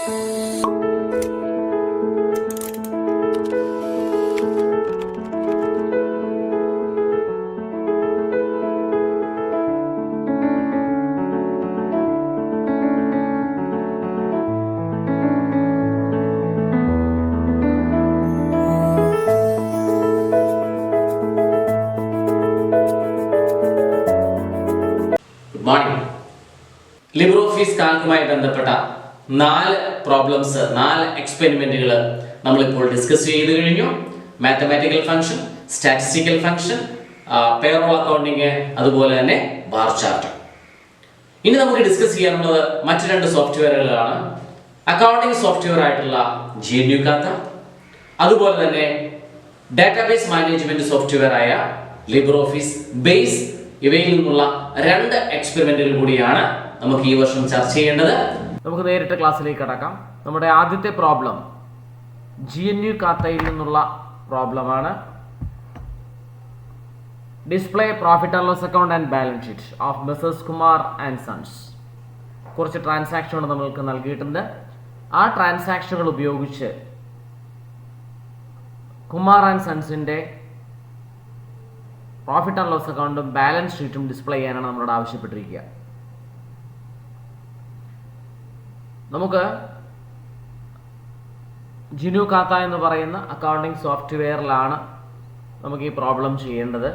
LibreOffice കാൽക്കുമായി ബന്ധപ്പെട്ട 4 problems 4 എക്സ്പെരിമെന്റുകൾ നമ്മളിപ്പോൾ discuss ചെയ്തു കഴിഞ്ഞു. Mathematical function, statistical function, payroll accounting, അതുപോലെ തന്നെ ബാർ ചാർട്ട്. ഇനി നമുക്ക് ഡിസ്കസ് ചെയ്യാനുള്ളത് മറ്റു 2 സോഫ്റ്റ്വെയറുകളാണ്. അക്കൗണ്ടിങ് സോഫ്റ്റ്വെയർ ആയിട്ടുള്ള GNU Kata, അതുപോലെ തന്നെ ഡാറ്റാബേസ് മാനേജ്മെന്റ് സോഫ്റ്റ്വെയർ ആയ LibreOffice Base. ഇവയിൽ നിന്നുള്ള 2 എക്സ്പെരിമെന്റുകൾ കൂടിയാണ് നമുക്ക് ഈ വർഷം ചർച്ച ചെയ്യേണ്ടത്. നമുക്ക് നേരിട്ട് ക്ലാസ്സിലേക്ക് കടക്കാം. നമ്മുടെ ആദ്യത്തെ പ്രോബ്ലം GNU Kataയിൽ നിന്നുള്ള പ്രോബ്ലമാണ്. Display profit and loss account and balance sheet of messrs Kumar and sons. കുറച്ച് ട്രാൻസാക്ഷനുകൾ നമ്മൾക്ക് നൽകിയിട്ടുണ്ട്. ആ ട്രാൻസാക്ഷനുകൾ ഉപയോഗിച്ച് കുമാർ ആൻഡ് സൺസിന്റെ പ്രോഫിറ്റ് ആൻഡ് ലോസ് അക്കൗണ്ടും ബാലൻസ് ഷീറ്റും ഡിസ്പ്ലേ ചെയ്യാനാണ് നമ്മളോട് ആവശ്യപ്പെട്ടിരിക്കുക. നമുക്ക് GNU Kata എന്ന് പറയുന്ന അക്കൗണ്ടിങ് സോഫ്റ്റ്വെയറിലാണ് നമുക്ക് ഈ പ്രോബ്ലം ചെയ്യേണ്ടത്.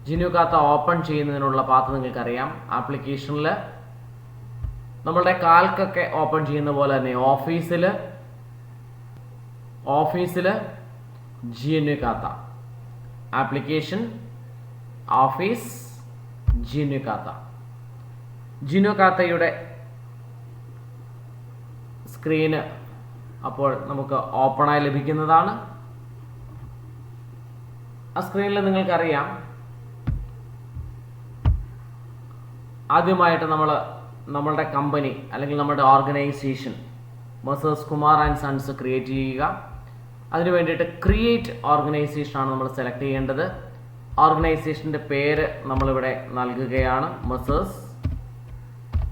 GNU Kata ഓപ്പൺ ചെയ്യുന്നതിനുള്ള പാത്ത് നിങ്ങൾക്കറിയാം. ആപ്ലിക്കേഷനിൽ നമ്മളുടെ കാൽക്കൊക്കെ ഓപ്പൺ ചെയ്യുന്ന പോലെ തന്നെ ഓഫീസിൽ GNU Kata application, office, GNU Kata. GNU Kata'യുടെ സ്ക്രീന് അപ്പോൾ നമുക്ക് ഓപ്പണായി ലഭിക്കുന്നതാണ്. ആ സ്ക്രീനിൽ നിങ്ങൾക്കറിയാം, ആദ്യമായിട്ട് നമ്മളുടെ കമ്പനി അല്ലെങ്കിൽ നമ്മുടെ organisation Messrs Kumar and sons create ചെയ്യുക. അതിനു വേണ്ടിയിട്ട് ക്രിയേറ്റ് ഓർഗനൈസേഷനാണ് നമ്മൾ സെലക്ട് ചെയ്യേണ്ടത്. ഓർഗനൈസേഷൻ്റെ പേര് നമ്മളിവിടെ നൽകുകയാണ്, Messrs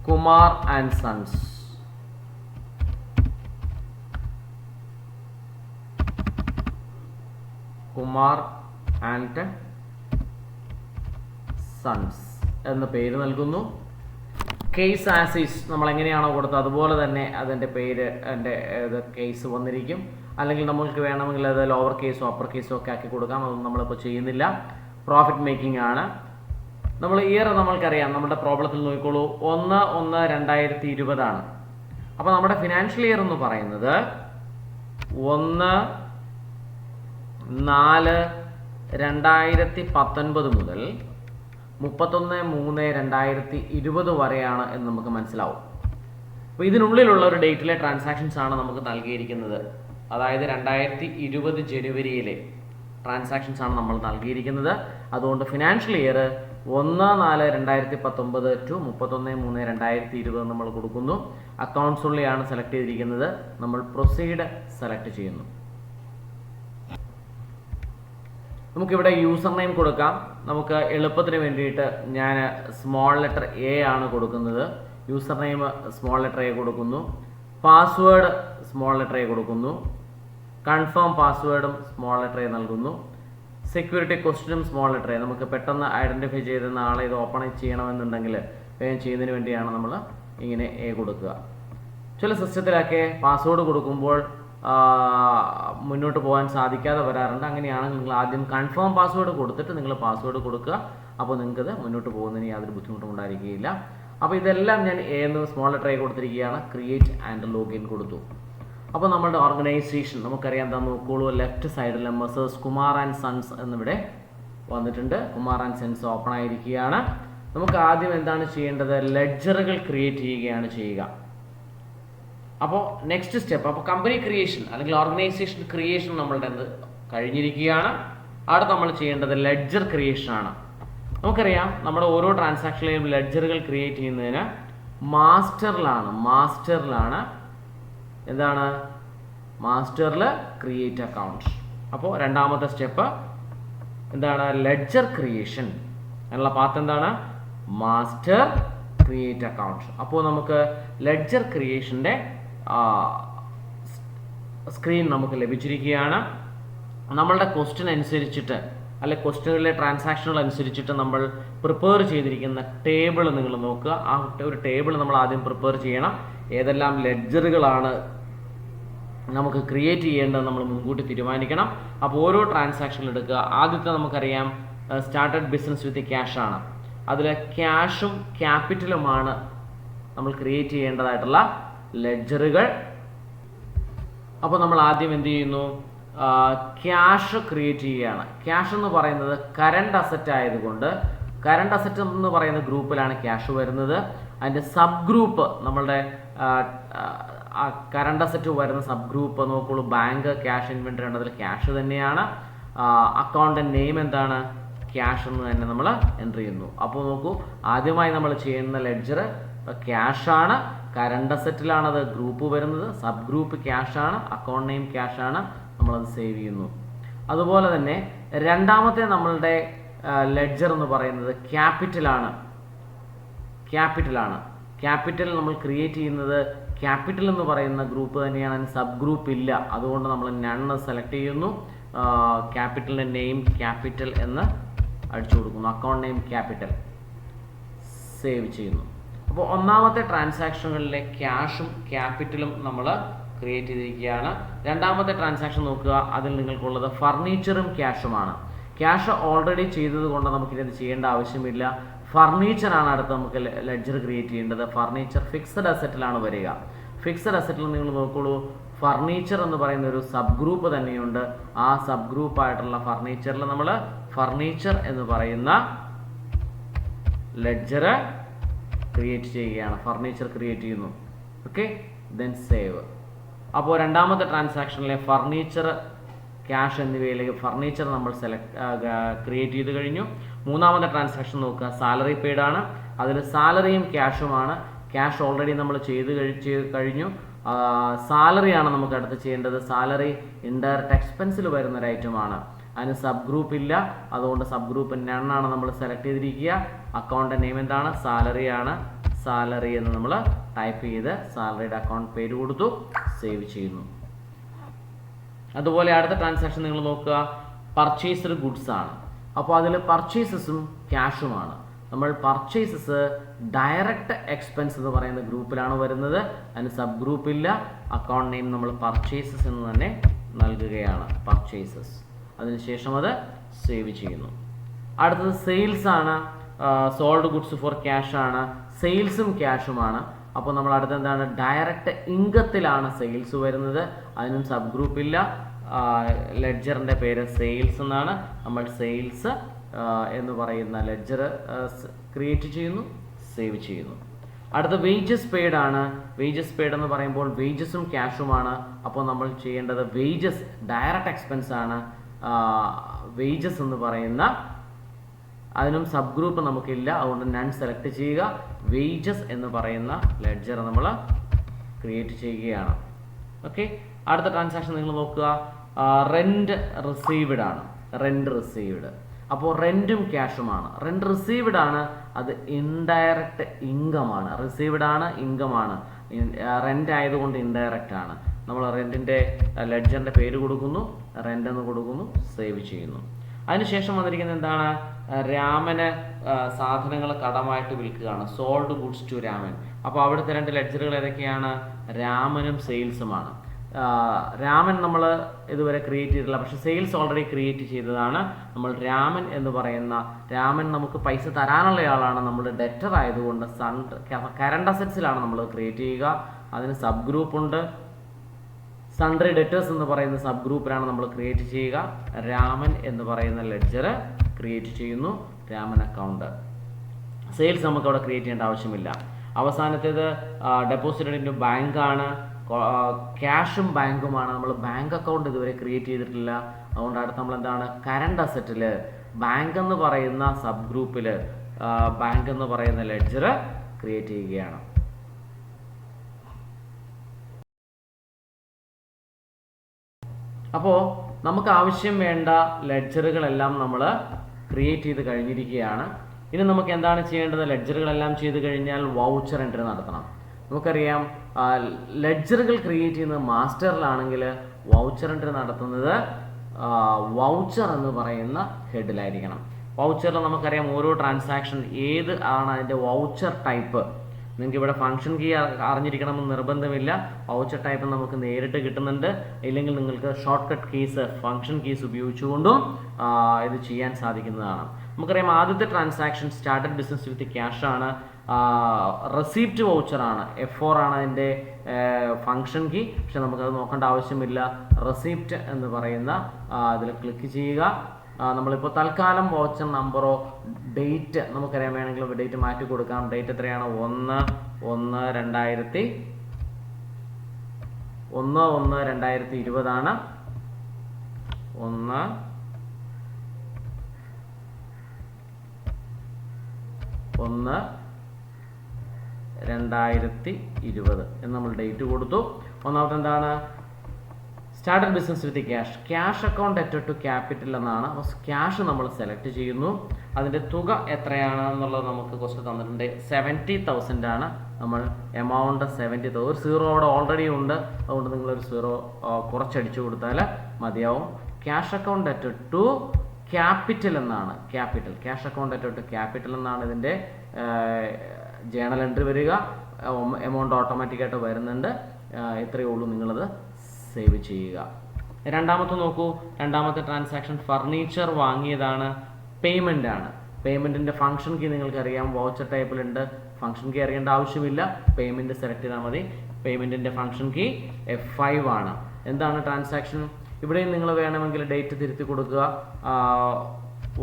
Kumar and sons. Kumar and sons എന്ന പേര് നൽകുന്നു. കേസ് ആസിസ് നമ്മൾ എങ്ങനെയാണോ കൊടുത്തത് അതുപോലെ തന്നെ അതിൻ്റെ പേര് കേസ് വന്നിരിക്കും. അല്ലെങ്കിൽ നമ്മൾക്ക് വേണമെങ്കിൽ അത് ലോവർ കേസോ അപ്പർ കേസോ ഒക്കെ ആക്കി കൊടുക്കാം. അതൊന്നും നമ്മളിപ്പോൾ ചെയ്യുന്നില്ല. പ്രോഫിറ്റ് മേക്കിംഗ് ആണ്. നമ്മൾ ഇയർ നമ്മൾക്കറിയാം, നമ്മുടെ പ്രോബ്ലത്തിൽ നോക്കിക്കോളൂ, 1/1/2020 ആണ്. അപ്പോൾ നമ്മുടെ ഫിനാൻഷ്യൽ ഇയർ എന്ന് പറയുന്നത് 1/4/2019 മുതൽ 31/3/2020 വരെയാണ് എന്ന് നമുക്ക് മനസ്സിലാവും. അപ്പോൾ ഇതിനുള്ളിലുള്ള ഒരു ഡേറ്റിലെ ട്രാൻസാക്ഷൻസ് ആണ് നമുക്ക് നൽകിയിരിക്കുന്നത്. അതായത് 2020 ജനുവരിയിലെ ട്രാൻസാക്ഷൻസ് ആണ് നമ്മൾ നൽകിയിരിക്കുന്നത്. അതുകൊണ്ട് ഫിനാൻഷ്യൽ ഇയർ 1/4/2019 ടു 31/3/2020 നമ്മൾ കൊടുക്കുന്നു. അക്കൗണ്ട്സ് ഉള്ളിയാണ് സെലക്ട് ചെയ്തിരിക്കുന്നത്. നമ്മൾ പ്രൊസീഡ് സെലക്ട് ചെയ്യുന്നു. നമുക്കിവിടെ യൂസർ നെയിം കൊടുക്കാം. നമുക്ക് എളുപ്പത്തിന് വേണ്ടിയിട്ട് ഞാൻ സ്മോൾ ലെറ്റർ എ ആണ് കൊടുക്കുന്നത്. User name small letter A കൊടുക്കുന്നു. പാസ്വേഡ് സ്മോൾ ലെറ്റർ എ കൊടുക്കുന്നു. കൺഫേം പാസ്വേഡും സ്മോൾ ലെറ്റർ എ നൽകുന്നു. സെക്യൂരിറ്റി ക്വസ്റ്റ്യനും സ്മോൾ ലെറ്റർ എ. നമുക്ക് പെട്ടെന്ന് ഐഡൻറ്റിഫൈ ചെയ്ത് നാളെ ഇത് ഓപ്പൺ ചെയ്യണമെന്നുണ്ടെങ്കിൽ വേഗം ചെയ്യുന്നതിന് വേണ്ടിയാണ് നമ്മൾ ഇങ്ങനെ എ കൊടുക്കുക. ചില സിസ്റ്റത്തിലൊക്കെ പാസ്വേഡ് കൊടുക്കുമ്പോൾ മുന്നോട്ട് പോകാൻ സാധിക്കാതെ വരാറുണ്ട്. അങ്ങനെയാണെങ്കിൽ നിങ്ങൾ ആദ്യം കൺഫേം പാസ്വേഡ് കൊടുത്തിട്ട് നിങ്ങൾ പാസ്വേഡ് കൊടുക്കുക. അപ്പോൾ നിങ്ങൾക്കത് മുന്നോട്ട് പോകുന്നതിന് യാതൊരു ബുദ്ധിമുട്ടും ഉണ്ടായിരിക്കുകയില്ല. അപ്പോൾ ഇതെല്ലാം ഞാൻ എ എന്ന് സ്മോൾ ലെറ്റർ എ കൊടുത്തിരിക്കുകയാണ്. ക്രിയേറ്റ് ആൻഡ് ലോഗിൻ കൊടുത്തു. അപ്പോൾ നമ്മുടെ ഓർഗനൈസേഷൻ നമുക്കറിയാം, എന്താ നോക്കോളൂ, ലെഫ്റ്റ് സൈഡിൽ മെസ്സേഴ്സ് കുമാർ ആൻഡ് സൺസ് എന്നിവിടെ വന്നിട്ടുണ്ട്. കുമാർ ആൻഡ് സൺസ് ഓപ്പൺ ആയിരിക്കുകയാണ്. നമുക്ക് ആദ്യം എന്താണ് ചെയ്യേണ്ടത്? ലെഡ്ജറുകൾ ക്രിയേറ്റ് ചെയ്യുകയാണ് ചെയ്യുക. അപ്പോൾ നെക്സ്റ്റ് സ്റ്റെപ്പ്, അപ്പോൾ കമ്പനി ക്രിയേഷൻ അല്ലെങ്കിൽ ഓർഗനൈസേഷൻ ക്രിയേഷൻ നമ്മളുടെ കഴിഞ്ഞിരിക്കുകയാണ്. അവിടെ നമ്മൾ ചെയ്യേണ്ടത് ലെഡ്ജർ ക്രിയേഷൻ ആണ്. നമുക്കറിയാം, നമ്മുടെ ഓരോ ട്രാൻസാക്ഷനിലെയും ലെഡ്ജറുകൾ ക്രിയേറ്റ് ചെയ്യുന്നതിന് മാസ്റ്ററിലാണ് എന്താണ്, മാസ്റ്ററിൽ ക്രിയേറ്റ് അക്കൗണ്ട്. അപ്പോൾ രണ്ടാമത്തെ സ്റ്റെപ്പ് എന്താണ്? Ledger creation. അതിനുള്ള പാത്ത് എന്താണ്? Master create account. അപ്പോൾ നമുക്ക് ലെഡ്ജർ ക്രിയേഷൻ്റെ സ്ക്രീൻ നമുക്ക് ലഭിച്ചിരിക്കുകയാണ്. നമ്മളുടെ ക്വസ്റ്റ്യൻ അനുസരിച്ചിട്ട് അല്ലെ ക്വസ്റ്റ്യനിലെ ട്രാൻസാക്ഷനുകൾ അനുസരിച്ചിട്ട് നമ്മൾ പ്രിപ്പയർ ചെയ്തിരിക്കുന്ന ടേബിൾ നിങ്ങൾ നോക്കുക. ആ ഒരു ടേബിൾ നമ്മൾ ആദ്യം പ്രിപ്പയർ ചെയ്യണം. ഏതെല്ലാം ലെഡ്ജറുകളാണ് നമുക്ക് ക്രിയേറ്റ് ചെയ്യേണ്ടത് നമ്മൾ മുൻകൂട്ടി തീരുമാനിക്കണം. അപ്പോൾ ഓരോ ട്രാൻസാക്ഷൻ എടുക്കുക. ആദ്യത്തെ നമുക്കറിയാം സ്റ്റാർട്ടഡ് ബിസിനസ് വിത്ത് ക്യാഷ് ആണ്. അതിൽ ക്യാഷും ക്യാപിറ്റലുമാണ് നമ്മൾ ക്രിയേറ്റ് ചെയ്യേണ്ടതായിട്ടുള്ള ലെഡ്ജറുകൾ. അപ്പോൾ നമ്മൾ ആദ്യം എന്ത് ചെയ്യുന്നു? ക്യാഷ് ക്രിയേറ്റ് ചെയ്യുകയാണ്. ക്യാഷ് എന്ന് പറയുന്നത് കറണ്ട് അസറ്റ് ആയതുകൊണ്ട് കറണ്ട് അസറ്റ് എന്ന് പറയുന്ന ഗ്രൂപ്പിലാണ് ക്യാഷ് വരുന്നത്. അതിൻ്റെ സബ് ഗ്രൂപ്പ് നമ്മളുടെ കറണ്ട് അസറ്റ് വരുന്ന സബ് ഗ്രൂപ്പ് നോക്കുള്ളൂ. ബാങ്ക്, ക്യാഷ്, ഇൻവെന്ററി ഉണ്ട്. അതിൽ ക്യാഷ് തന്നെയാണ്. അക്കൗണ്ടിൻ്റെ നെയിം എന്താണ്? ക്യാഷ് എന്ന് തന്നെ നമ്മൾ എൻ്റർ ചെയ്യുന്നു. അപ്പോൾ നോക്കൂ, ആദ്യമായി നമ്മൾ ചെയ്യുന്ന ലെഡ്ജർ ക്യാഷാണ്. കറണ്ട് അസറ്റിലാണ് അത് ഗ്രൂപ്പ് വരുന്നത്. സബ് ഗ്രൂപ്പ് ക്യാഷാണ്. അക്കൗണ്ട് നെയിം ക്യാഷാണ്. നമ്മളത് സേവ് ചെയ്യുന്നു. അതുപോലെ തന്നെ രണ്ടാമത്തെ നമ്മളുടെ ലെഡ്ജർ എന്ന് പറയുന്നത് ക്യാപിറ്റലാണ്. ക്യാപിറ്റൽ നമ്മൾ ക്രിയേറ്റ് ചെയ്യുന്നത് ക്യാപിറ്റൽ എന്ന് പറയുന്ന ഗ്രൂപ്പ് തന്നെയാണ്. അതിന് സബ് ഗ്രൂപ്പ് ഇല്ല. അതുകൊണ്ട് നമ്മൾ നണ്ണ് സെലക്ട് ചെയ്യുന്നു. ക്യാപിറ്റലിൻ്റെ നെയിം ക്യാപിറ്റൽ എന്ന് അടിച്ചു കൊടുക്കുന്നു. അക്കൗണ്ട് നെയിം ക്യാപിറ്റൽ സേവ് ചെയ്യുന്നു. അപ്പോൾ ഒന്നാമത്തെ ട്രാൻസാക്ഷനുകളിലെ ക്യാഷും ക്യാപിറ്റലും നമ്മൾ ക്രിയേറ്റ് ചെയ്തിരിക്കുകയാണ്. രണ്ടാമത്തെ ട്രാൻസാക്ഷൻ നോക്കുക. അതിൽ നിങ്ങൾക്കുള്ളത് ഫർണിച്ചറും ക്യാഷുമാണ്. ക്യാഷ് ഓൾറെഡി ചെയ്തത് കൊണ്ട് നമുക്കിത് ചെയ്യേണ്ട ആവശ്യമില്ല. ഫർണിച്ചറാണ് അടുത്ത് നമുക്ക് ലെഡ്ജർ ക്രിയേറ്റ് ചെയ്യേണ്ടത്. ഫർണിച്ചർ ഫിക്സഡ് അസറ്റിലാണ് വരിക. ഫിക്സഡ് അസറ്റിൽ നിങ്ങൾ നോക്കുള്ളൂ, ഫർണിച്ചർ എന്ന് പറയുന്ന ഒരു സബ് ഗ്രൂപ്പ് തന്നെയുണ്ട്. ആ സബ് ഗ്രൂപ്പായിട്ടുള്ള ഫർണിച്ചറിൽ നമ്മൾ ഫർണിച്ചർ എന്ന് പറയുന്ന ലെഡ്ജർ ക്രിയേറ്റ് ചെയ്യുകയാണ്. ഫർണിച്ചർ ക്രിയേറ്റ് ചെയ്യുന്നു. Okay, then save. അപ്പോൾ രണ്ടാമത്തെ ട്രാൻസാക്ഷനിലെ ഫർണിച്ചർ, ക്യാഷ് എന്നിവയിലേക്ക് ഫർണിച്ചർ നമ്മൾ ക്രിയേറ്റ് ചെയ്ത് കഴിഞ്ഞു. മൂന്നാമത്തെ ട്രാൻസാക്ഷൻ നോക്കുക, സാലറി പെയ്ഡ് ആണ്. അതിൽ സാലറിയും ക്യാഷുമാണ്. ക്യാഷ് ഓൾറെഡി നമ്മൾ ചെയ്ത് കഴിഞ്ഞു. സാലറിയാണ് നമുക്ക് അടുത്ത് ചെയ്യേണ്ടത്. സാലറി ഇൻഡയറക്റ്റ് എക്സ്പെൻസിൽ വരുന്ന ഒരു ഐറ്റമാണ്. അതിന് സബ് ഗ്രൂപ്പ് ഇല്ല. അതുകൊണ്ട് സബ് ഗ്രൂപ്പ് നണ്ണാണ് നമ്മൾ സെലക്ട് ചെയ്തിരിക്കുക. അക്കൗണ്ട് നെയിം എന്താണ്? സാലറി ആണ്. സാലറി എന്ന് നമ്മൾ ടൈപ്പ് ചെയ്ത് സാലറിയുടെ അക്കൗണ്ട് പേര് കൊടുത്തു, സേവ് ചെയ്യുന്നു. അതുപോലെ അടുത്ത ട്രാൻസാക്ഷൻ നിങ്ങൾ നോക്കുക, പർച്ചേസ്ഡ് ഗുഡ്സ് ആണ്. അപ്പോൾ അതിൽ പർച്ചേസസും ക്യാഷുമാണ്. നമ്മൾ പർച്ചേസസ് ഡയറക്റ്റ് എക്സ്പെൻസ് എന്ന് പറയുന്ന ഗ്രൂപ്പിലാണ് വരുന്നത്. അതിന് സബ് ഗ്രൂപ്പ് ഇല്ല. അക്കൗണ്ട് നെയിം നമ്മൾ പർച്ചേസസ് എന്ന് തന്നെ നൽകുകയാണ്, പർച്ചേസസ്. അതിനുശേഷം അത് സേവ് ചെയ്യുന്നു. അടുത്തത് സെയിൽസ് ആണ്. സോൾഡ് ഗുഡ്സ് ഫോർ ക്യാഷ് ആണ്. സെയിൽസും ക്യാഷുമാണ്. അപ്പോൾ നമ്മൾ അടുത്ത് എന്താണ്? ഡയറക്റ്റ് ഇൻകത്തിലാണ് സെയിൽസ് വരുന്നത്. അതിനും സബ് ഗ്രൂപ്പ് ഇല്ല. ലെഡ്ജറിൻ്റെ പേര് സെയിൽസ് എന്നാണ്. നമ്മൾ സെയിൽസ് എന്ന് പറയുന്ന ലെഡ്ജർ ക്രിയേറ്റ് ചെയ്യുന്നു, സേവ് ചെയ്യുന്നു. അടുത്ത വേജസ് പെയ്ഡ് ആണ്. വേജസ് പെയ്ഡ് എന്ന് പറയുമ്പോൾ വേജസും ക്യാഷുമാണ്. അപ്പോൾ നമ്മൾ ചെയ്യേണ്ടത് വേജസ് ഡയറക്റ്റ് എക്സ്പെൻസ് ആണ്. വേജസ് എന്ന് പറയുന്ന അതിനും സബ് ഗ്രൂപ്പ് നമുക്കില്ല. അതുകൊണ്ട് നൺ സെലക്ട് ചെയ്യുക. വേജസ് എന്ന് പറയുന്ന ലെഡ്ജർ നമ്മൾ ക്രിയേറ്റ് ചെയ്യുകയാണ്. ഓക്കെ, അടുത്ത ട്രാൻസാക്ഷൻ നിങ്ങൾ നോക്കുക, റെൻറ്റ് റിസീവ്ഡ് ആണ്. Rent received. അപ്പോൾ റെൻറ്റും ക്യാഷുമാണ്. റെൻറ്റ് റിസീവ്ഡ് ആണ്. അത് ഇൻഡയറക്റ്റ് ഇൻകം ആണ്. റിസീവ്ഡ് ആണ്, ഇൻകം ആണ്. റെൻ്റ് ആയതുകൊണ്ട് ഇൻഡയറക്റ്റ് ആണ്. നമ്മൾ റെൻറ്റിൻ്റെ ലെഡ്ജറിൻ്റെ പേര് കൊടുക്കുന്നു, റെൻ്റ് എന്ന് കൊടുക്കുന്നു, സേവ് ചെയ്യുന്നു. അതിനുശേഷം വന്നിരിക്കുന്നത് എന്താണ്? രാമന് സാധനങ്ങൾ കടമായിട്ട് വിൽക്കുകയാണ്. Sold goods to Raman. അപ്പോൾ അവിടുത്തെ രണ്ട് ലെഡ്ജറുകൾ ഏതൊക്കെയാണ്? രാമനും സെയിൽസുമാണ്. രാമൻ നമ്മൾ ഇതുവരെ ക്രിയേറ്റ് ചെയ്തിട്ടില്ല, പക്ഷേ സെയിൽസ് ഓൾറെഡി ക്രിയേറ്റ് ചെയ്തതാണ്. നമ്മൾ രാമൻ എന്ന് പറയുന്ന രാമൻ നമുക്ക് പൈസ തരാനുള്ള ആളാണ്. നമ്മൾ ഡെറ്റർ ആയതുകൊണ്ട് കറണ്ട് അസറ്റ്സിലാണ് നമ്മൾ ക്രിയേറ്റ് ചെയ്യുക. അതിന് സബ് ഗ്രൂപ്പ് ഉണ്ട്. സൺഡ്രി ഡെറ്റേഴ്സ് എന്ന് പറയുന്ന സബ് ഗ്രൂപ്പിലാണ് നമ്മൾ ക്രിയേറ്റ് ചെയ്യുക. രാമൻ എന്ന് പറയുന്ന ലെഡ്ജർ ക്രിയേറ്റ് ചെയ്യുന്നു, രാമൻ അക്കൗണ്ട്. സെയിൽസ് നമുക്ക് അവിടെ ക്രിയേറ്റ് ചെയ്യേണ്ട ആവശ്യമില്ല. അവസാനത്തേത് ഡെപ്പോസിറ്റഡ് ഇൻ ബാങ്കാണ്. ക്യാഷും ബാങ്കുമാണ്. നമ്മൾ ബാങ്ക് അക്കൗണ്ട് ഇതുവരെ ക്രിയേറ്റ് ചെയ്തിട്ടില്ല. അതുകൊണ്ട് അടുത്ത് നമ്മൾ എന്താണ്? കറണ്ട് അസറ്റിൽ ബാങ്ക് എന്ന് പറയുന്ന സബ് ഗ്രൂപ്പിൽ ബാങ്ക് എന്ന് പറയുന്ന ലെഡ്ജർ ക്രിയേറ്റ് ചെയ്യുകയാണ്. അപ്പോൾ നമുക്ക് ആവശ്യം വേണ്ട ലെഡ്ജറുകളെല്ലാം നമ്മൾ ക്രിയേറ്റ് ചെയ്ത് കഴിഞ്ഞിരിക്കുകയാണ്. ഇനി നമുക്ക് എന്താണ് ചെയ്യേണ്ടത്? ലെഡ്ജറുകളെല്ലാം ചെയ്ത് കഴിഞ്ഞാൽ വൗച്ചർ എൻട്രി നടത്തണം. നമുക്കറിയാം ലെഡ്ജറുകൾ ക്രിയേറ്റ് ചെയ്യുന്നത് മാസ്റ്ററിലാണെങ്കിൽ വൗച്ചർ എൻട്രി നടത്തുന്നത് വൗച്ചർ എന്ന് പറയുന്ന ഹെഡിലായിരിക്കണം. വൗച്ചറിൽ നമുക്കറിയാം ഓരോ ട്രാൻസാക്ഷൻ ഏത് ആണ് അതിൻ്റെ വൗച്ചർ ടൈപ്പ്. നിങ്ങൾക്ക് ഇവിടെ ഫംഗ്ഷൻ കീ അറിഞ്ഞിരിക്കണമെന്ന് നിർബന്ധമില്ല. വൗച്ചർ ടൈപ്പ് നമുക്ക് നേരിട്ട് കിട്ടുന്നുണ്ട്. ഇല്ലെങ്കിൽ നിങ്ങൾക്ക് shortcut keys function keys ഉപയോഗിച്ചുകൊണ്ടും ഇത് ചെയ്യാൻ സാധിക്കുന്നതാണ്. നമുക്കറിയാം ആദ്യത്തെ transaction started business with cash ആണ്. റെസിപ്റ്റ് വൗച്ചറാണ്. F4 ആണ് അതിൻ്റെ ഫംഗ്ഷൻ കീ. പക്ഷെ നമുക്കത് നോക്കേണ്ട ആവശ്യമില്ല. റെസിപ്റ്റ് എന്ന് പറയുന്ന അതിൽ ക്ലിക്ക് ചെയ്യുക. നമ്മളിപ്പോൾ തൽക്കാലം വൗച്ചർ നമ്പറോ ഡേറ്റ് നമുക്കറിയാൻ വേണമെങ്കിൽ ഡേറ്റ് മാറ്റി കൊടുക്കാം. ഡേറ്റ് എത്രയാണ്? 1/1/2020 ആണ്. 1/1/2020 എന്ന് നമ്മൾ ഡേറ്റ് കൊടുത്തു. ഒന്നാമത്തെ എന്താണ്? Started business with cash account at to capital എന്നാണ്. ക്യാഷ് നമ്മൾ സെലക്ട് ചെയ്യുന്നു. അതിൻ്റെ തുക എത്രയാണ് എന്നുള്ളത് നമുക്ക് കുറച്ച് തന്നിട്ടുണ്ട്. 70,000 ആണ്. നമ്മൾ എമൗണ്ട് 70,000. ഒരു 0 അവിടെ ഓൾറെഡി ഉണ്ട്. അതുകൊണ്ട് നിങ്ങളൊരു 0 കുറച്ചടിച്ചു കൊടുത്താൽ മതിയാവും. Cash account at to capital എന്നാണ്. Cash account at to capital എന്നാണ് ഇതിൻ്റെ ജേണൽ എൻട്രി വരിക. എമൗണ്ട് ഓട്ടോമാറ്റിക്കായിട്ട് വരുന്നുണ്ട്. ഇത്രയേ ഉള്ളൂ. നിങ്ങളത് സേവ് ചെയ്യുക. രണ്ടാമത്തെ നോക്കൂ. രണ്ടാമത്തെ ട്രാൻസാക്ഷൻ ഫർണിച്ചർ വാങ്ങിയതാണ്. പേയ്മെൻ്റ് ആണ്. പേയ്മെൻറ്റിൻ്റെ ഫംഗ്ഷൻ കീ നിങ്ങൾക്കറിയാം. വൗച്ചർ ടൈപ്പിലുണ്ട്. ഫംഗ്ഷൻ കീ അറിയേണ്ട ആവശ്യമില്ല. പേയ്മെൻറ്റ് സെലക്ട് ചെയ്താൽ മതി. പേയ്മെൻറ്റിൻ്റെ ഫംഗ്ഷൻ കീ F5 ആണ്. എന്താണ് ട്രാൻസാക്ഷൻ? ഇവിടെയും നിങ്ങൾ വേണമെങ്കിൽ ഡേറ്റ് തിരുത്തി കൊടുക്കുക.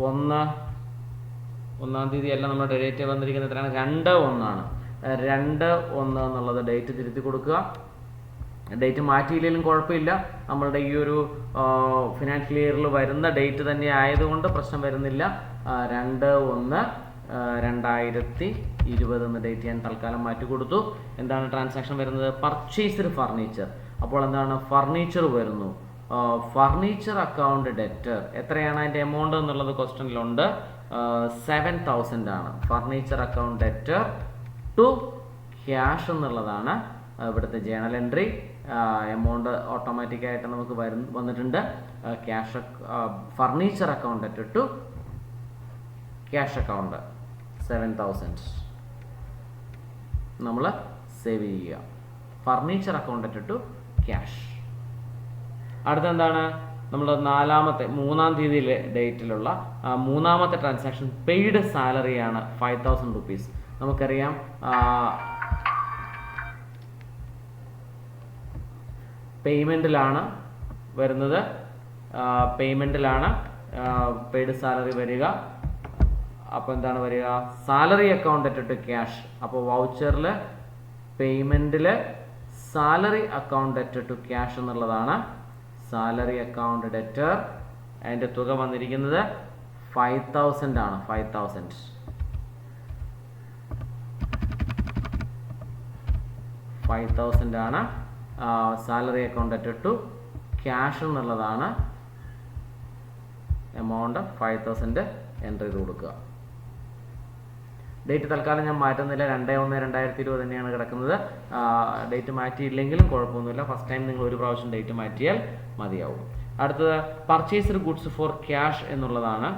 1-ാം തീയതി അല്ല നമ്മുടെ ഡേറ്റ് വന്നിരിക്കുന്നത്. എത്രയാണ്? 2/1 ആണ്. 2/1 എന്നുള്ളത് ഡേറ്റ് തിരുത്തി കൊടുക്കുക. ഡേറ്റ് മാറ്റിയില്ലെങ്കിലും കുഴപ്പമില്ല. നമ്മളുടെ ഈ ഒരു ഫിനാൻഷ്യൽ ഇയറിൽ വരുന്ന ഡേറ്റ് തന്നെ ആയതുകൊണ്ട് പ്രശ്നം വരുന്നില്ല. 2/1/2020 എന്ന ഡേറ്റ് ഞാൻ തൽക്കാലം മാറ്റി കൊടുത്തു. എന്താണ് ട്രാൻസാക്ഷൻ വരുന്നത്? Purchased furniture. അപ്പോൾ എന്താണ്? ഫർണിച്ചർ വരുന്നു. ഫർണിച്ചർ അക്കൗണ്ട് ഡെറ്റർ എത്രയാണ്? അതിൻ്റെ എമൗണ്ട് എന്നുള്ളത് ക്വസ്റ്റ്യനിലുണ്ട്. 7,000 ആണ്. Furniture account debtor to cash എന്നുള്ളതാണ് ഇവിടുത്തെ ജേണൽ എൻട്രി. എമൗണ്ട് ഓട്ടോമാറ്റിക്കായിട്ട് നമുക്ക് വന്നിട്ടുണ്ട്. Cash furniture account debtor to cash account 7,000 നമ്മൾ സേവ് ചെയ്യുക. Furniture account debtor to cash. അടുത്തെന്താണ്? നമ്മൾ 3-ാം തീയതിയിലെ ഡേറ്റിലുള്ള മൂന്നാമത്തെ ട്രാൻസാക്ഷൻ പെയ്ഡ് സാലറിയാണ്. 5,000 rupees. നമുക്കറിയാം പേയ്മെൻറ്റിലാണ് വരുന്നത്. പേയ്മെൻറ്റിലാണ് പെയ്ഡ് സാലറി വരിക. അപ്പോൾ എന്താണ് വരിക? Salary account at to cash. അപ്പോൾ വൗച്ചറിൽ പേയ്മെൻറ്റിൽ salary account at to cash എന്നുള്ളതാണ്. Salary account debtor. അതിൻ്റെ തുക വന്നിരിക്കുന്നത് 5,000 ആണ്. 5,000 ആണ്. Salary account at to cash എന്നുള്ളതാണ്. എമൗണ്ട് 5,000 എൻ്റർ ചെയ്ത് കൊടുക്കുക. ഡേറ്റ് തൽക്കാലം ഞാൻ മാറ്റുന്നില്ല. 2/1/2020 തന്നെയാണ് കിടക്കുന്നത്. ഡേറ്റ് മാറ്റിയില്ലെങ്കിലും കുഴപ്പമൊന്നുമില്ല. ഫസ്റ്റ് ടൈം നിങ്ങൾ ഒരു പ്രാവശ്യം ഡേറ്റ് മാറ്റിയാൽ മതിയാവും. അടുത്തത് പർച്ചേസ്ഡ് ഗുഡ്സ് ഫോർ ക്യാഷ് എന്നുള്ളതാണ്.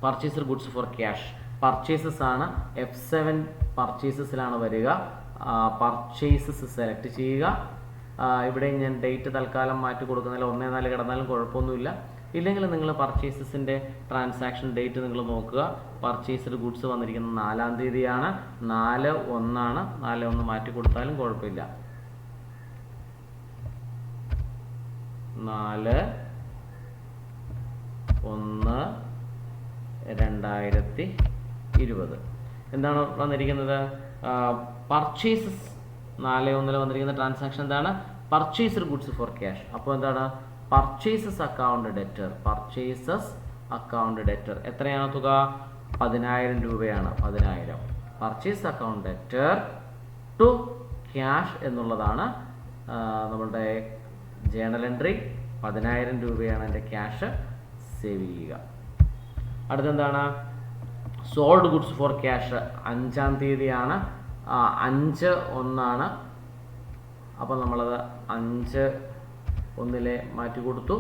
Purchased goods for cash purchases ആണ്. F7 പർച്ചേസസിലാണ് വരിക. പർച്ചേസസ് സെലക്ട് ചെയ്യുക. ഇവിടെ ഞാൻ ഡേറ്റ് തൽക്കാലം മാറ്റി കൊടുക്കുന്നില്ല. 1/4 കിടന്നാലും കുഴപ്പമൊന്നുമില്ല. ഇല്ലെങ്കിൽ നിങ്ങൾ പർച്ചേസസിൻ്റെ ട്രാൻസാക്ഷൻ ഡേറ്റ് നിങ്ങൾ നോക്കുക. പർച്ചേസ്ഡ് ഗുഡ്സ് വന്നിരിക്കുന്നത് 4-ാം തീയതിയാണ്. 4/1 ആണ്. 4/1 മാറ്റി കൊടുത്താലും കുഴപ്പമില്ല. 4/1/2020 എന്താണ് വന്നിരിക്കുന്നത്? പർച്ചേസസ് 4/1 വന്നിരിക്കുന്ന ട്രാൻസാക്ഷൻ എന്താണ്? Purchased goods for cash. അപ്പോൾ എന്താണ്? Purchases account debtor. Purchases account debtor എത്രയാണ് തുക? 10,000 രൂപയാണ്. 10,000 purchase account debtor to cash എന്നുള്ളതാണ് നമ്മളുടെ ജേണൽ എൻട്രി. 10,000 രൂപയാണ് എൻ്റെ ക്യാഷ്. സേവ് ചെയ്യുക. അടുത്തെന്താണ്? സോൾഡ് ഗുഡ്സ് ഫോർ ക്യാഷ് 5-ാം തീയതിയാണ്. 5-1 അപ്പോൾ നമ്മളത് 5-1 മാറ്റി കൊടുത്തു.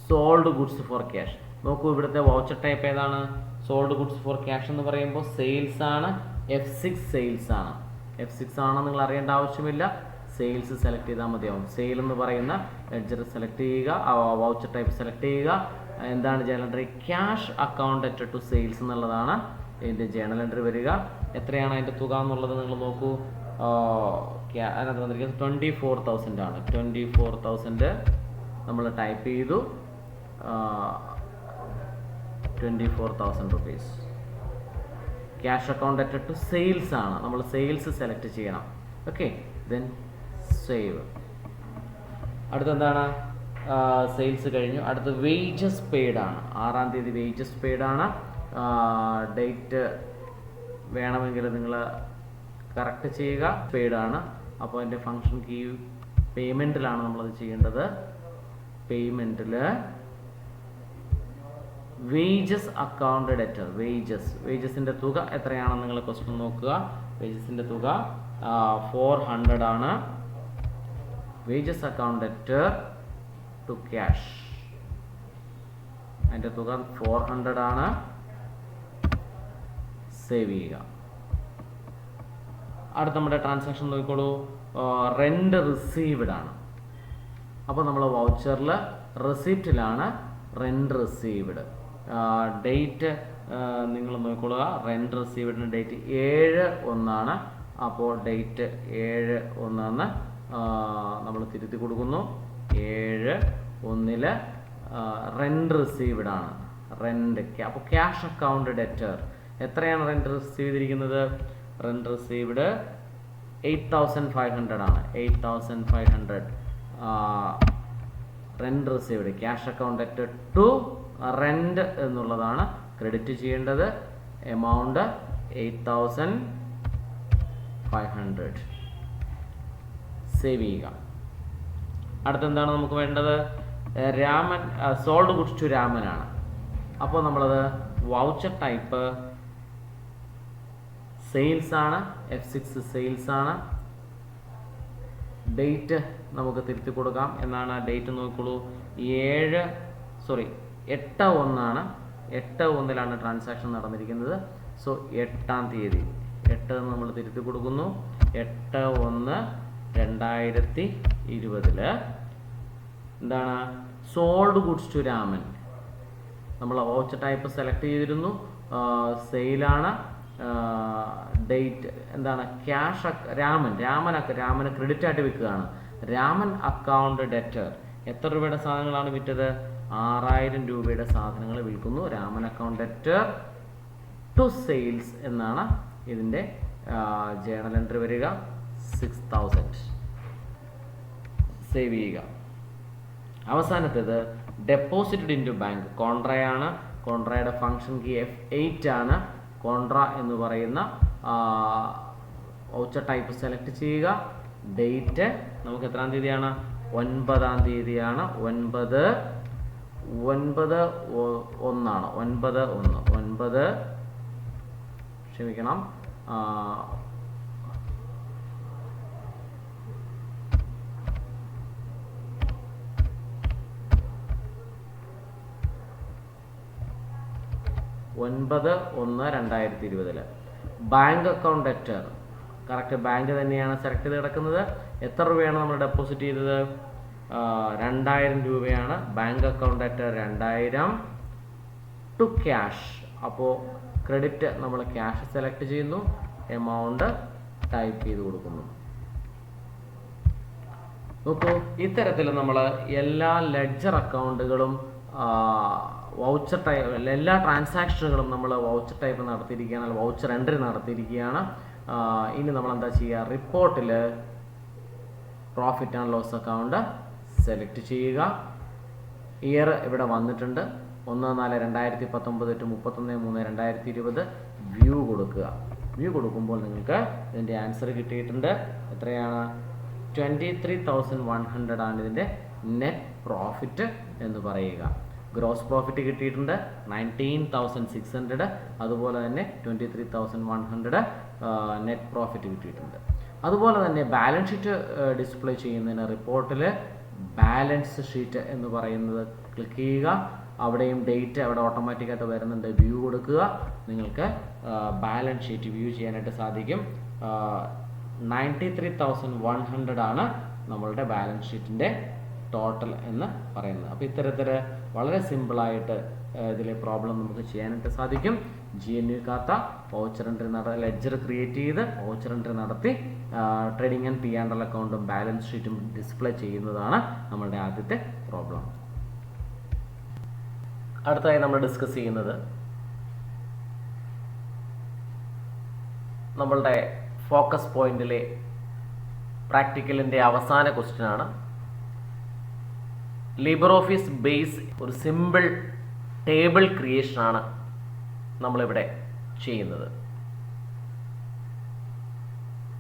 Sold goods for cash. നോക്കൂ, ഇവിടുത്തെ വൗച്ചർ ടൈപ്പ് ഏതാണ്? സോൾഡ് ഗുഡ്സ് ഫോർ ക്യാഷ് എന്ന് പറയുമ്പോൾ സെയിൽസ് ആണ്, F6 സെയിൽസ് ആണ്. F6 ആണെന്ന് നിങ്ങൾ അറിയേണ്ട ആവശ്യമില്ല, സെയിൽസ് സെലക്ട് ചെയ്താൽ മതിയാവും. സെയിൽ എന്ന് പറയുന്ന ലെഡ്ജർ സെലക്ട് ചെയ്യുക, വൗച്ചർ ടൈപ്പ് സെലക്ട് ചെയ്യുക. എന്താണ് journal entry? Cash account at to sales എന്നുള്ളതാണ് ഇതിൻ്റെ ജേണൽ എൻട്രി വരിക. എത്രയാണ് അതിൻ്റെ തുക എന്നുള്ളത് നിങ്ങൾ നോക്കൂ. അതിനകത്ത് വന്നിരിക്കുന്നത് 24,000 ആണ്. 24,000 നമ്മൾ ടൈപ്പ് ചെയ്തു. 24,000 rupees. Cash account at to sales ആണ്, നമ്മൾ സെയിൽസ് സെലക്ട് ചെയ്യണം. Okay, then save. അടുത്തെന്താണ്? സെയിൽസ് കഴിഞ്ഞു. അടുത്ത് വേജസ് പെയ്ഡ് ആണ്. 6-ാം തീയതി വേജസ് പെയ്ഡ് ആണ്. ഡേറ്റ് വേണമെങ്കിൽ നിങ്ങൾ കറക്റ്റ് ചെയ്യുക. പെയ്ഡ് ആണ്. അപ്പോൾ അതിൻ്റെ ഫങ്ഷൻ കീ പേയ്മെൻറ്റിലാണ് നമ്മളത് ചെയ്യേണ്ടത്. പേയ്മെൻറ്റിൽ വേജസ് അക്കൗണ്ട് ഡെറ്റർ, വേജസിൻ്റെ തുക എത്രയാണെന്ന് നിങ്ങൾ ക്വസ്റ്റ്യൻ നോക്കുക. വേജസിൻ്റെ തുക 400 ആണ്. Wages account debtor to cash, അതിൻ്റെ തുക 400 ആണ്. സേവ് ചെയ്യുക. അടുത്ത നമ്മുടെ ട്രാൻസാക്ഷൻ നോക്കിക്കോളൂ. റെൻ്റ് റിസീവ്ഡ് ആണ്. അപ്പോൾ നമ്മൾ വൗച്ചറിൽ റെസിപ്റ്റിലാണ് റെൻ്റ് റിസീവ്ഡ്. ഡേറ്റ് നിങ്ങൾ നോക്കിക്കൊള്ളുക. റെൻ്റ് റിസീവ്ഡിന് ഡേറ്റ് 7-1 അപ്പോൾ ഡേറ്റ് 7-1 നമ്മൾ തിരുത്തി കൊടുക്കുന്നു. 7-1 റെൻ്റ് റിസീവ്ഡ് ആണ്. റെൻ്റ് അപ്പോൾ ക്യാഷ് അക്കൗണ്ട് ഡെറ്റർ എത്രയാണ് റെൻ്റ് റിസീവ് ചെയ്തിരിക്കുന്നത്? റെൻ്റ് റിസീവ്ഡ് 8,500 ആണ്. 8,500 rent received. Cash account debtor to rent എന്നുള്ളതാണ് ക്രെഡിറ്റ് ചെയ്യേണ്ടത്. എമൗണ്ട് 8,500. സേവ് ചെയ്യുക. അടുത്തെന്താണ് നമുക്ക് വേണ്ടത്? Raman, sold goods to Raman ആണ്. അപ്പോൾ നമ്മളത് വൗച്ചർ ടൈപ്പ് സെയിൽസ് ആണ്, F6 സെയിൽസ് ആണ്. ഡേറ്റ് നമുക്ക് തിരുത്തി കൊടുക്കാം. എന്നാണ് ഡേറ്റ് നോക്കിക്കോളൂ. 8-1 8-1 ട്രാൻസാക്ഷൻ നടന്നിരിക്കുന്നത്. സോ 8-ാം തീയതി 8 നമ്മൾ തിരുത്തി കൊടുക്കുന്നു. 8-1-2020 എന്താണ്? Sold goods to Raman. നമ്മൾ വൗച്ചർ ടൈപ്പ് സെലക്ട് ചെയ്തിരുന്നു. സെയിലാണ്. ഡേറ്റ് എന്താണ്? ക്യാഷ്. രാമന് ക്രെഡിറ്റ് ആയിട്ട് വിൽക്കുകയാണ്. Raman account debtor. എത്ര രൂപയുടെ സാധനങ്ങളാണ് വിറ്റത്? 6,000 രൂപയുടെ സാധനങ്ങൾ വിൽക്കുന്നു. Raman account debtor to sales എന്നാണ് ഇതിൻ്റെ ജേണൽ എൻട്രി വരിക. 6,000. സേവ് ചെയ്യുക. അവസാനത്തേത് ഡെപ്പോസിറ്റഡ് ഇൻ ടു ബാങ്ക്. കോൺട്രയാണ്. കോൺട്രയുടെ ഫങ്ഷൻ കീ F8 ആണ്. കോൺട്ര എന്ന് പറയുന്ന വൗച്ചർ ടൈപ്പ് സെലക്ട് ചെയ്യുക. ഡേറ്റ് നമുക്ക് എത്രാം തീയതിയാണ്? 9-ാം തീയതിയാണ്. 9-1 ക്ഷമിക്കണം. 9-1-2020 bank account debtor. Correct bank തന്നെയാണ് സെലക്ട് ചെയ്ത് കിടക്കുന്നത്. എത്ര രൂപയാണ് നമ്മൾ ഡെപ്പോസിറ്റ് ചെയ്തത്? 2,000 രൂപയാണ്. Bank account debtor 2,000 to cash. അപ്പോൾ ക്രെഡിറ്റ് നമ്മൾ ക്യാഷ് സെലക്ട് ചെയ്യുന്നു. എമൗണ്ട് ടൈപ്പ് ചെയ്ത് കൊടുക്കുന്നു. നോക്കൂ, ഇത്തരത്തിൽ നമ്മൾ എല്ലാ ലെഡ്ജർ അക്കൗണ്ടുകളും വൗച്ചർ ടൈപ്പ് എല്ലാ ട്രാൻസാക്ഷനുകളും നമ്മൾ വൗച്ചർ ടൈപ്പ് നടത്തിയിരിക്കുകയാണ്, വൗച്ചർ എൻട്രി നടത്തിയിരിക്കുകയാണ്. ഇനി നമ്മൾ എന്താ ചെയ്യുക? റിപ്പോർട്ടിൽ profit and loss account select ചെയ്യുക. ഇയർ ഇവിടെ വന്നിട്ടുണ്ട്. 1/4/2019 to 31/3/2020 വ്യൂ കൊടുക്കുക. വ്യൂ കൊടുക്കുമ്പോൾ നിങ്ങൾക്ക് ഇതിൻ്റെ ആൻസർ കിട്ടിയിട്ടുണ്ട്. എത്രയാണ്? 23,100 ആണ് ഇതിൻ്റെ നെറ്റ് പ്രോഫിറ്റ് എന്ന് പറയുക. ഗ്രോസ് പ്രോഫിറ്റ് കിട്ടിയിട്ടുണ്ട് 19,600, അതുപോലെ തന്നെ 23,100 നെറ്റ് പ്രോഫിറ്റ് കിട്ടിയിട്ടുണ്ട്. അതുപോലെ തന്നെ ബാലൻസ് ഷീറ്റ് ഡിസ്പ്ലേ ചെയ്യുന്നതിന് റിപ്പോർട്ടിൽ ബാലൻസ് ഷീറ്റ് എന്ന് പറയുന്നത് ക്ലിക്ക് ചെയ്യുക. അവിടെയും ഡേറ്റ് അവിടെ ഓട്ടോമാറ്റിക്കായിട്ട് വരുന്നുണ്ട്. വ്യൂ കൊടുക്കുക. നിങ്ങൾക്ക് ബാലൻസ് ഷീറ്റ് വ്യൂ ചെയ്യാനായിട്ട് സാധിക്കും. 93,100 ആണ് നമ്മളുടെ ബാലൻസ് ഷീറ്റിൻ്റെ ടോട്ടൽ എന്ന് പറയുന്നത്. അപ്പോൾ ഇത്തരത്തിൽ വളരെ സിമ്പിളായിട്ട് ഇതിലെ പ്രോബ്ലം നമുക്ക് ചെയ്യാനായിട്ട് സാധിക്കും. GNU Khata voucher entry ledger create ചെയ്ത് വൗച്ചർ എൻട്രി നടത്തി ട്രേഡിംഗ് ആൻഡ് P&L അക്കൗണ്ടും ബാലൻസ് ഷീറ്റും ഡിസ്പ്ലേ ചെയ്യുന്നതാണ് നമ്മളുടെ ആദ്യത്തെ പ്രോബ്ലം. അടുത്തതായി നമ്മൾ ഡിസ്കസ് ചെയ്യുന്നത് നമ്മളുടെ ഫോക്കസ് പോയിന്റിലെ പ്രാക്ടിക്കലിൻ്റെ അവസാന ക്വസ്റ്റ്യൻ ആണ്. ലിബർ ഓഫീസ് ബേസ് ഒരു സിമ്പിൾ ടേബിൾ ക്രിയേഷൻ ആണ് നമ്മളിവിടെ ചെയ്യുന്നത്.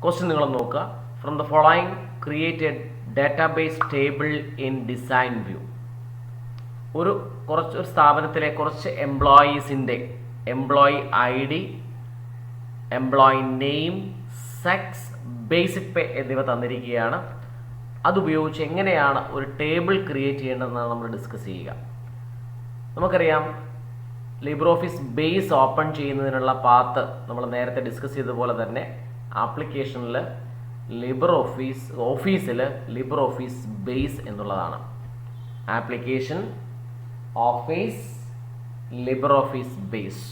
ക്വസ്റ്റ്യൻ നിങ്ങൾ നോക്കുക. From the following create a database table in design view. ഒരു സ്ഥാപനത്തിലെ കുറച്ച് എംപ്ലോയീസിൻ്റെ employee ID, employee name, sex, basic pay എന്നിവ തന്നിരിക്കുകയാണ്. അതുപയോഗിച്ച് എങ്ങനെയാണ് ഒരു ടേബിൾ ക്രിയേറ്റ് ചെയ്യേണ്ടതെന്നാണ് നമ്മൾ ഡിസ്കസ് ചെയ്യുക. നമുക്കറിയാം ലിബർ ഓഫീസ് ബേസ് ഓപ്പൺ ചെയ്യുന്നതിനുള്ള പാത്ത് നമ്മൾ നേരത്തെ ഡിസ്കസ് ചെയ്തതുപോലെ തന്നെ ആപ്ലിക്കേഷനിൽ ഓഫീസിൽ ലിബർ ഓഫീസ് ബേസ് എന്നുള്ളതാണ്. Application office LibreOffice Base.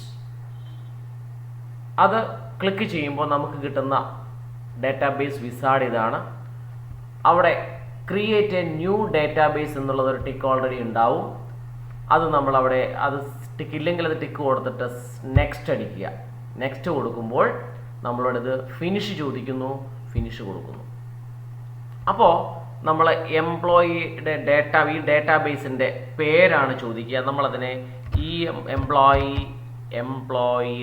അത് ക്ലിക്ക് ചെയ്യുമ്പോൾ നമുക്ക് കിട്ടുന്ന ഡാറ്റാബേസ് വിസാർഡ് ഇതാണ്. അവിടെ ക്രിയേറ്റ് എ ന്യൂ ഡാറ്റാബേസ് എന്നുള്ളതൊരു ടിക്ക് ഓൾറെഡി ഉണ്ടാവും. അത് നമ്മളവിടെ അത് ടിക്ക് ഇല്ലെങ്കിൽ അത് ടിക്ക് കൊടുത്തിട്ട് നെക്സ്റ്റ് അടിക്കുക. നെക്സ്റ്റ് കൊടുക്കുമ്പോൾ നമ്മളോട് ഇത് ഫിനിഷ് ചോദിക്കുന്നു, ഫിനിഷ് കൊടുക്കുന്നു. അപ്പോൾ നമ്മൾ എംപ്ലോയിയുടെ ഈ ഡാറ്റാബേസിൻ്റെ പേരാണ് ചോദിക്കുക. നമ്മളതിനെ ഈ എംപ്ലോയി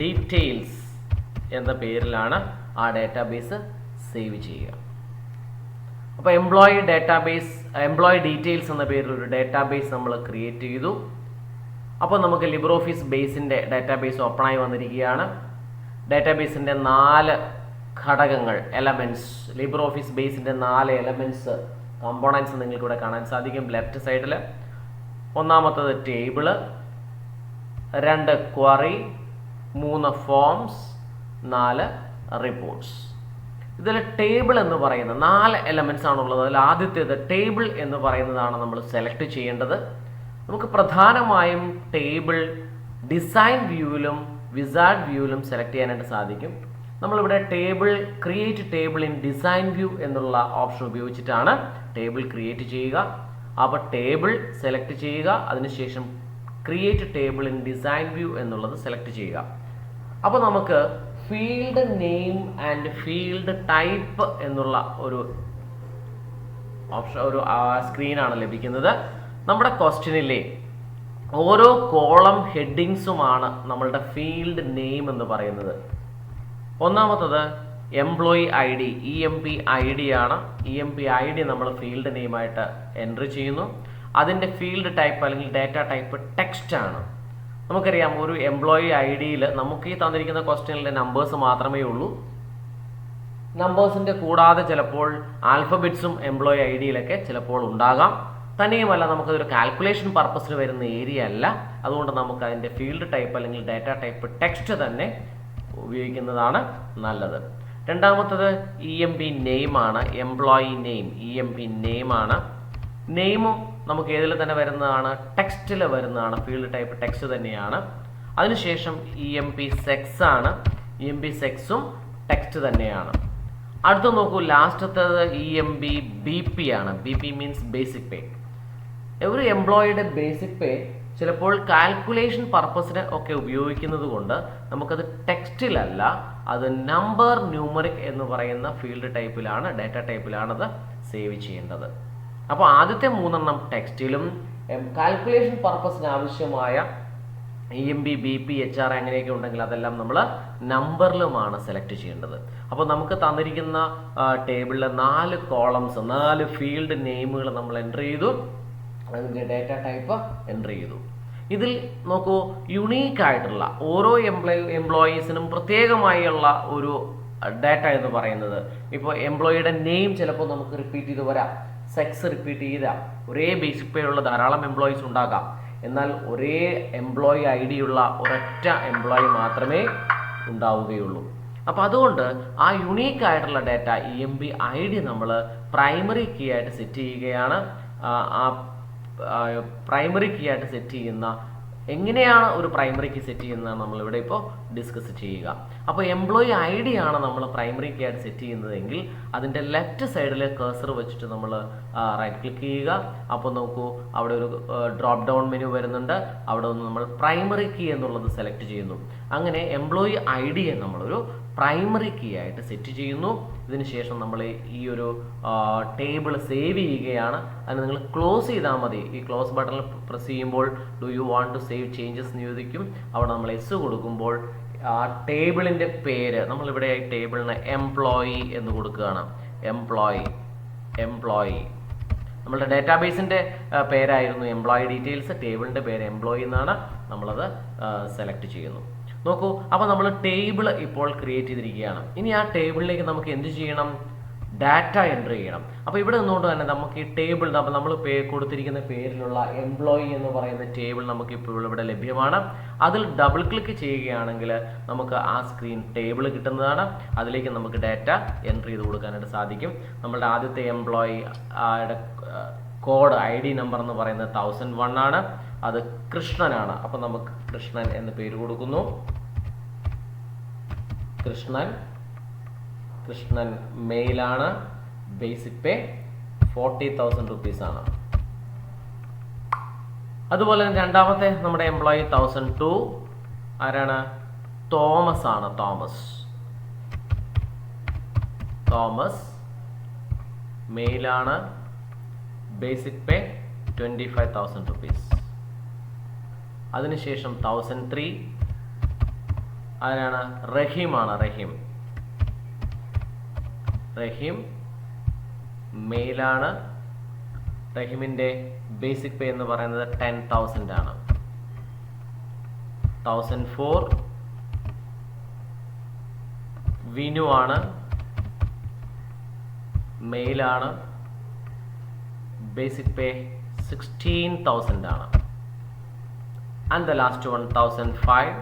ഡീറ്റെയിൽസ് എന്ന പേരിലാണ് ആ ഡാറ്റാബേസ് സേവ് ചെയ്യുക. അപ്പോൾ എംപ്ലോയി ഡീറ്റെയിൽസ് എന്ന പേരിൽ ഒരു ഡാറ്റാബേസ് നമ്മൾ ക്രിയേറ്റ് ചെയ്തു. അപ്പോൾ നമുക്ക് ലിബർ ഓഫീസ് ബേസിൻ്റെ ഡാറ്റാബേസ് ഓപ്പണായി വന്നിരിക്കുകയാണ്. ഡാറ്റാബേസിൻ്റെ 4 ഘടകങ്ങൾ, elements, Libre Office ബേസിൻ്റെ 4 elements, components നിങ്ങൾക്ക് ഇവിടെ കാണാൻ സാധിക്കും ലെഫ്റ്റ് സൈഡിൽ. ഒന്നാമത്തത് ടേബിള്, 2 ക്വറി, 3 ഫോംസ്, 4 റിപ്പോർട്ട്സ്. ഇതിൽ ടേബിൾ എന്ന് പറയുന്ന 4 എലമെൻറ്റ്സ് ആണുള്ളത്. അതിൽ ആദ്യത്തേത് ടേബിൾ എന്ന് പറയുന്നതാണ് നമ്മൾ സെലക്ട് ചെയ്യേണ്ടത്. നമുക്ക് പ്രധാനമായും ടേബിൾ ഡിസൈൻ വ്യൂവിലും വിസാർഡ് വ്യൂവിലും സെലക്ട് ചെയ്യാനായിട്ട് സാധിക്കും. നമ്മളിവിടെ create table in design view എന്നുള്ള ഓപ്ഷൻ ഉപയോഗിച്ചിട്ടാണ് ടേബിൾ ക്രിയേറ്റ് ചെയ്യുക. അപ്പോൾ ടേബിൾ സെലക്ട് ചെയ്യുക, അതിനുശേഷം create table in design view എന്നുള്ളത് സെലക്ട് ചെയ്യുക. അപ്പോൾ നമുക്ക് field name and field type എന്നുള്ള ഒരു ഓപ്ഷൻ, ഒരു സ്ക്രീനാണ് ലഭിക്കുന്നത്. നമ്മുടെ ക്വസ്റ്റ്യനിലെ ഓരോ കോളം ഹെഡിങ്സുമാണ് നമ്മളുടെ ഫീൽഡ് നെയിം എന്ന് പറയുന്നത്. ഒന്നാമത്തത് എംപ്ലോയി ID, EMP ID ആണ്. EMP ID നമ്മൾ ഫീൽഡ് നെയിമായിട്ട് എൻട്രി ചെയ്യുന്നു. അതിൻ്റെ ഫീൽഡ് ടൈപ്പ് അല്ലെങ്കിൽ ഡാറ്റ ടൈപ്പ് ടെക്സ്റ്റ് ആണ്. നമുക്കറിയാം ഒരു എംപ്ലോയി IDയിൽ നമുക്ക് ഈ തന്നിരിക്കുന്ന ക്വസ്റ്റ്യനിലെ നമ്പേഴ്സ് മാത്രമേ ഉള്ളൂ. നമ്പേഴ്സിൻ്റെ കൂടാതെ ചിലപ്പോൾ ആൽഫബറ്റ്സും എംപ്ലോയി IDയിലൊക്കെ ചിലപ്പോൾ ഉണ്ടാകാം. തന്നെയുമല്ല നമുക്കതൊരു കാൽക്കുലേഷൻ പർപ്പസിന് വരുന്ന ഏരിയ അല്ല. അതുകൊണ്ട് നമുക്ക് അതിൻ്റെ ഫീൽഡ് ടൈപ്പ് അല്ലെങ്കിൽ ഡാറ്റ ടൈപ്പ് ടെക്സ്റ്റ് തന്നെ ഉപയോഗിക്കുന്നതാണ് നല്ലത്. രണ്ടാമത്തത് EMP നെയിമാണ്, എംപ്ലോയി നെയിം EMP നെയിമാണ്. നെയിമും നമുക്ക് ഏതിൽ തന്നെ വരുന്നതാണ്, ടെക്സ്റ്റിൽ വരുന്നതാണ്, ഫീൽഡ് ടൈപ്പ് ടെക്സ്റ്റ് തന്നെയാണ്. അതിനുശേഷം EMP സെക്സ് ആണ്, EMP സെക്സും ടെക്സ്റ്റ് തന്നെയാണ്. അടുത്ത നോക്കൂ, ലാസ്റ്റത്തത് EMP BP ആണ്. BP means basic pay. ഒരു എംപ്ലോയിയുടെ ബേസിക് പേ ചിലപ്പോൾ കാൽക്കുലേഷൻ പർപ്പസിന് ഒക്കെ ഉപയോഗിക്കുന്നത് കൊണ്ട് നമുക്കത് ടെക്സ്റ്റിലല്ല, അത് നമ്പർ ന്യൂമറിക് എന്ന് പറയുന്ന ഫീൽഡ് ടൈപ്പിലാണ്, ഡാറ്റ ടൈപ്പിലാണ് അത് സേവ് ചെയ്യേണ്ടത്. അപ്പോൾ ആദ്യത്തെ 3 ടെക്സ്റ്റിലും കാൽക്കുലേഷൻ പർപ്പസിന് ആവശ്യമായ EMB, BP, HR അങ്ങനെയൊക്കെ ഉണ്ടെങ്കിൽ അതെല്ലാം നമ്മൾ നമ്പറിലുമാണ് സെലക്ട് ചെയ്യേണ്ടത്. അപ്പോൾ നമുക്ക് തന്നിരിക്കുന്ന ടേബിളിലെ 4 കോളംസ് 4 ഫീൽഡ് നെയിമുകൾ നമ്മൾ എൻ്റർ ചെയ്തു, അതിൻ്റെ ഡേറ്റ ടൈപ്പ് എൻ്റർ ചെയ്തു. ഇതിൽ നോക്കൂ, യുണീക്ക് ആയിട്ടുള്ള ഓരോ എംപ്ലോയീസിനും പ്രത്യേകമായുള്ള ഒരു ഡാറ്റ എന്ന് പറയുന്നത്, ഇപ്പോൾ എംപ്ലോയിയുടെ നെയിം ചിലപ്പോൾ നമുക്ക് റിപ്പീറ്റ് ചെയ്ത് വരാം, സെക്സ് റിപ്പീറ്റ് ചെയ്താൽ, ഒരേ ബേസിക് പേ ഉള്ള ധാരാളം എംപ്ലോയീസ് ഉണ്ടാകാം. എന്നാൽ ഒരേ എംപ്ലോയി ID ഉള്ള ഒരൊറ്റ എംപ്ലോയി മാത്രമേ ഉണ്ടാവുകയുള്ളൂ. അപ്പോൾ അതുകൊണ്ട് ആ യുണീക്ക് ആയിട്ടുള്ള ഡാറ്റ EMB ID നമ്മൾ പ്രൈമറി കീ ആയിട്ട് സെറ്റ് ചെയ്യുകയാണ്. ആ പ്രൈമറി കീ ആയിട്ട് സെറ്റ് ചെയ്യുന്ന എങ്ങനെയാണ് ഒരു പ്രൈമറി കീ സെറ്റ് ചെയ്യുന്നതാണ് നമ്മളിവിടെ ഇപ്പോൾ ഡിസ്കസ് ചെയ്യുക. അപ്പോൾ എംപ്ലോയി ID ആണ് നമ്മൾ പ്രൈമറി കീ ആയിട്ട് സെറ്റ് ചെയ്യുന്നതെങ്കിൽ അതിൻ്റെ ലെഫ്റ്റ് സൈഡിൽ കഴ്സർ വെച്ചിട്ട് നമ്മൾ റൈറ്റ് ക്ലിക്ക് ചെയ്യുക. അപ്പോൾ നോക്കൂ, അവിടെ ഒരു ഡ്രോപ്പ് ഡൗൺ മെനു വരുന്നുണ്ട്. അവിടെ നിന്ന് നമ്മൾ പ്രൈമറി കീ എന്നുള്ളത് സെലക്ട് ചെയ്യുന്നു. അങ്ങനെ എംപ്ലോയി IDയെ നമ്മളൊരു പ്രൈമറി കീ ആയിട്ട് സെറ്റ് ചെയ്യുന്നു. ഇതിന് ശേഷം നമ്മൾ ഈ ഒരു ടേബിൾ സേവ് ചെയ്യുകയാണ്. അതിന് നിങ്ങൾ ക്ലോസ് ചെയ്താൽ മതി. ഈ ക്ലോസ് ബട്ടണിൽ പ്രസ് ചെയ്യുമ്പോൾ do you want to save changes എന്ന് ചോദിക്കും. അവിടെ നമ്മൾ S കൊടുക്കുമ്പോൾ ആ ടേബിളിൻ്റെ പേര് നമ്മളിവിടെ ടേബിളിന് എംപ്ലോയി എന്ന് കൊടുക്കുകയാണ്. എംപ്ലോയി നമ്മളുടെ ഡേറ്റാബേസിൻ്റെ പേരായിരുന്നു എംപ്ലോയി ഡീറ്റെയിൽസ്, ടേബിളിൻ്റെ പേര് എംപ്ലോയി എന്നാണ്. നമ്മളത് സെലക്ട് ചെയ്യുന്നു. നോക്കൂ, അപ്പോൾ നമ്മൾ ടേബിൾ ഇപ്പോൾ ക്രിയേറ്റ് ചെയ്തിരിക്കുകയാണ്. ഇനി ആ ടേബിളിലേക്ക് നമുക്ക് എന്ത് ചെയ്യണം? ഡാറ്റ എൻ്റർ ചെയ്യണം. അപ്പോൾ ഇവിടെ നിന്നുകൊണ്ട് തന്നെ നമുക്ക് ഈ ടേബിൾ നമ്മൾ കൊടുത്തിരിക്കുന്ന പേരിലുള്ള എംപ്ലോയി എന്ന് പറയുന്ന ടേബിൾ നമുക്ക് ഇപ്പോൾ ഇവിടെ ലഭ്യമാണ്. അതിൽ ഡബിൾ ക്ലിക്ക് ചെയ്യുകയാണെങ്കിൽ നമുക്ക് ആ സ്ക്രീൻ ടേബിൾ കിട്ടുന്നതാണ്. അതിലേക്ക് നമുക്ക് ഡാറ്റ എൻ്റർ ചെയ്ത് കൊടുക്കാനായിട്ട് സാധിക്കും. നമ്മളുടെ ആദ്യത്തെ എംപ്ലോയി കോഡ് ID നമ്പർ എന്ന് പറയുന്നത് 1001 ആണ്. അത് കൃഷ്ണനാണ്. അപ്പം നമുക്ക് കൃഷ്ണൻ എന്ന് പേര് കൊടുക്കുന്നു. കൃഷ്ണൻ മെയിലാണ്. ബേസിക് പേ 40,000 rupees ആണ്. അതുപോലെ തന്നെ രണ്ടാമത്തെ നമ്മുടെ എംപ്ലോയി 1002 ആരാണ്? തോമസ് ആണ്. തോമസ് മെയിലാണ്. Basic pay 25,000 rupees. അതിനുശേഷം 1003 ആരാണ്? റഹീമാണ്. റഹീം മെയിലാണ്. റഹീമിൻ്റെ ബേസിക് പേ എന്ന് പറയുന്നത് 10,000 ആണ്. 1004 വിനു ആണ്. മെയിലാണ്. ബേസിക് പേ 16,000 ആണ്. And the last one 1005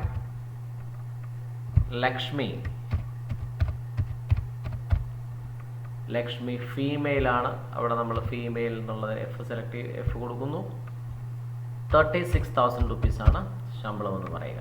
Lakshmi female ആണ്. അവിടെ നമ്മൾ ഫീമെയിൽ എന്നുള്ളത് F കൊടുക്കുന്നു. 36,000 rupees ആണ് ശമ്പളം എന്ന് പറയുക.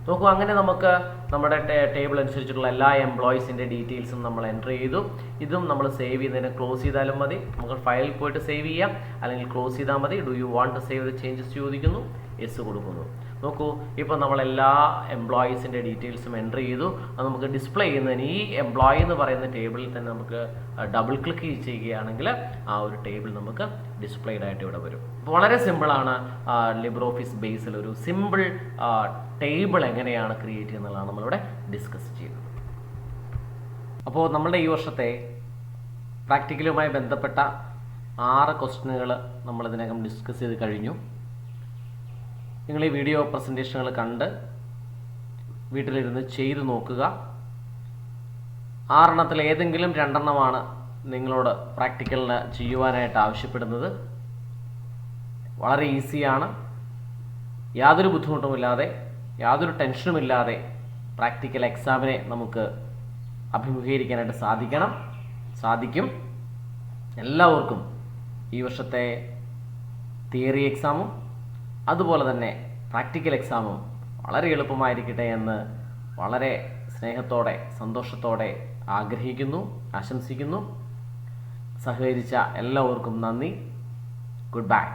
നോക്കൂ, അങ്ങനെ നമുക്ക് നമ്മുടെ ടേബിൾ അനുസരിച്ചിട്ടുള്ള എല്ലാ എംപ്ലോയീസിൻ്റെ ഡീറ്റെയിൽസും നമ്മൾ എൻ്റർ ചെയ്തു. ഇതും നമ്മൾ സേവ് ചെയ്തതിന് ക്ലോസ് ചെയ്താലും മതി. നമുക്ക് ഫയലിൽ പോയിട്ട് സേവ് ചെയ്യാം, അല്ലെങ്കിൽ ക്ലോസ് ചെയ്താൽ മതി. Do you want to save the changes ചോദിക്കുന്നു, S കൊടുക്കുന്നു. നോക്കൂ, ഇപ്പോൾ നമ്മളെല്ലാ എംപ്ലോയീസിൻ്റെ ഡീറ്റെയിൽസും എൻ്റർ ചെയ്തു. അത് നമുക്ക് ഡിസ്പ്ലേ ചെയ്യുന്നതിന് ഈ എംപ്ലോയി എന്ന് പറയുന്ന ടേബിളിൽ തന്നെ നമുക്ക് ഡബിൾ ക്ലിക്ക് ചെയ്യുകയാണെങ്കിൽ ആ ഒരു ടേബിൾ നമുക്ക് ഡിസ്പ്ലേഡ് ആയിട്ട് ഇവിടെ വരും. അപ്പോൾ വളരെ സിമ്പിളാണ്. ലിബ്രോഫീസ് ബേസിൽ ഒരു സിമ്പിൾ ടേബിൾ എങ്ങനെയാണ് ക്രിയേറ്റ് ചെയ്യുന്നതാണ് നമ്മളിവിടെ ഡിസ്കസ് ചെയ്തത്. അപ്പോൾ നമ്മളുടെ ഈ വർഷത്തെ പ്രാക്ടിക്കലുമായി ബന്ധപ്പെട്ട 6 ക്വസ്റ്റ്യനുകൾ നമ്മളിതിനകം ഡിസ്കസ് ചെയ്ത് കഴിഞ്ഞു. നിങ്ങൾ ഈ വീഡിയോ പ്രസൻറ്റേഷനുകൾ കണ്ട് വീട്ടിലിരുന്ന് ചെയ്തു നോക്കുക. 6 എണ്ണത്തിൽ ഏതെങ്കിലും 2 എണ്ണമാണ് നിങ്ങളോട് പ്രാക്ടിക്കലിന് ചെയ്യുവാനായിട്ട് ആവശ്യപ്പെടുന്നത്. വളരെ ഈസിയാണ്. യാതൊരു ബുദ്ധിമുട്ടുമില്ലാതെ, യാതൊരു ടെൻഷനുമില്ലാതെ പ്രാക്ടിക്കൽ എക്സാമിനെ നമുക്ക് അഭിമുഖീകരിക്കാനായിട്ട് സാധിക്കും. എല്ലാവർക്കും ഈ വർഷത്തെ തിയറി എക്സാമും അതുപോലെ തന്നെ പ്രാക്ടിക്കൽ എക്സാമും വളരെ എളുപ്പമായിരിക്കട്ടെ എന്ന് വളരെ സ്നേഹത്തോടെ സന്തോഷത്തോടെ ആശംസിക്കുന്നു. സഹകരിച്ച എല്ലാവർക്കും നന്ദി. Good bye.